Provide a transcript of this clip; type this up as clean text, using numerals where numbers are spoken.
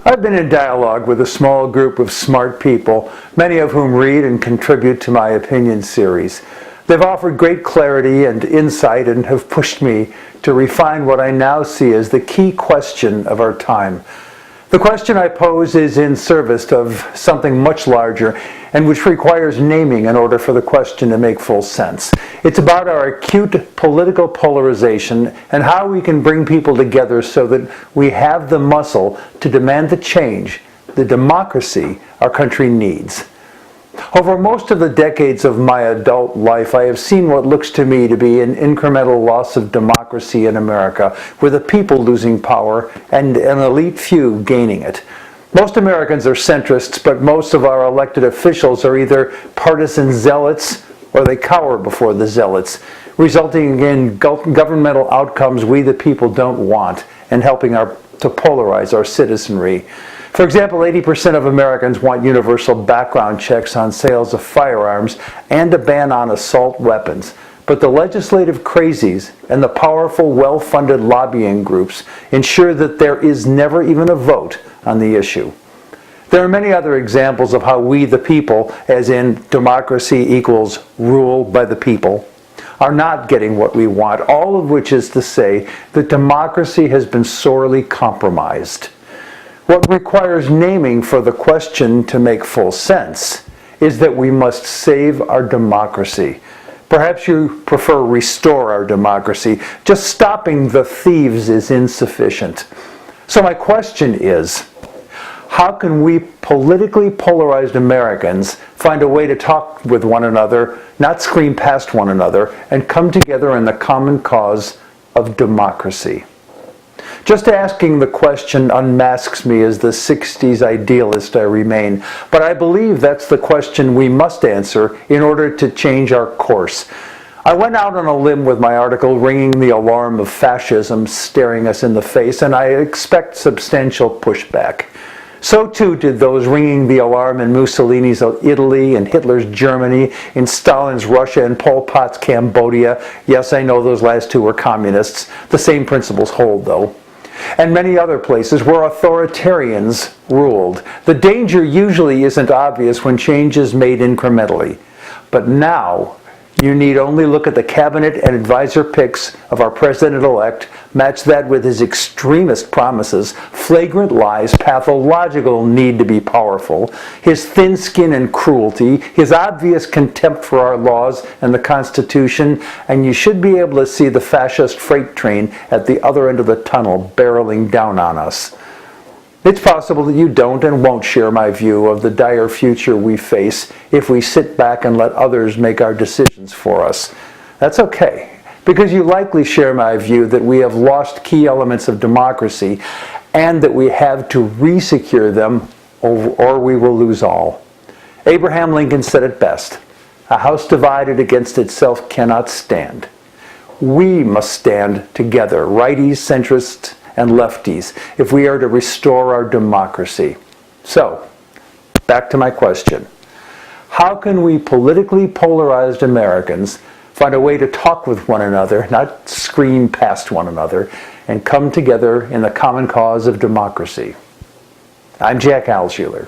I've been in dialogue with a small group of smart people, many of whom read and contribute to my opinion series. They've offered great clarity and insight and have pushed me to refine what I now see as the key question of our time. The question I pose is in service of something much larger and which requires naming in order for the question to make full sense. It's about our acute political polarization and how we can bring people together so that we have the muscle to demand the change, the democracy our country needs. Over most of the decades of my adult life, I have seen what looks to me to be an incremental loss of democracy in America, with the people losing power and an elite few gaining it. Most Americans are centrists, but most of our elected officials are either partisan zealots or they cower before the zealots, resulting in governmental outcomes we the people don't want and helping to polarize our citizenry. For example, 80% of Americans want universal background checks on sales of firearms and a ban on assault weapons. But the legislative crazies and the powerful, well-funded lobbying groups ensure that there is never even a vote on the issue. There are many other examples of how we the people, as in democracy equals rule by the people, are not getting what we want, all of which is to say that democracy has been sorely compromised. What requires naming for the question to make full sense is that we must save our democracy. Perhaps you prefer restore our democracy. Just stopping the thieves is insufficient. So my question is, how can we politically polarized Americans find a way to talk with one another, not scream past one another, and come together in the common cause of democracy? Just asking the question unmasks me as the 60s idealist I remain, but I believe that's the question we must answer in order to change our course. I went out on a limb with my article ringing the alarm of fascism staring us in the face, and I expect substantial pushback. So too did those ringing the alarm in Mussolini's Italy, in Hitler's Germany, in Stalin's Russia, and Pol Pot's Cambodia. Yes, I know those last two were communists. The same principles hold, though. And many other places where authoritarians ruled. The danger usually isn't obvious when change is made incrementally. But now, you need only look at the cabinet and advisor picks of our president-elect, match that with his extremist promises, flagrant lies, pathological need to be powerful, his thin skin and cruelty, his obvious contempt for our laws and the Constitution, and you should be able to see the fascist freight train at the other end of the tunnel barreling down on us. It's possible that you don't and won't share my view of the dire future we face if we sit back and let others make our decisions for us. That's okay, because you likely share my view that we have lost key elements of democracy and that we have to re-secure them or we will lose all. Abraham Lincoln said it best, "A house divided against itself cannot stand." We must stand together, righties, centrists, and lefties, if we are to restore our democracy. So, back to my question. How can we politically polarized Americans find a way to talk with one another, not scream past one another, and come together in the common cause of democracy? I'm Jack Alshuler.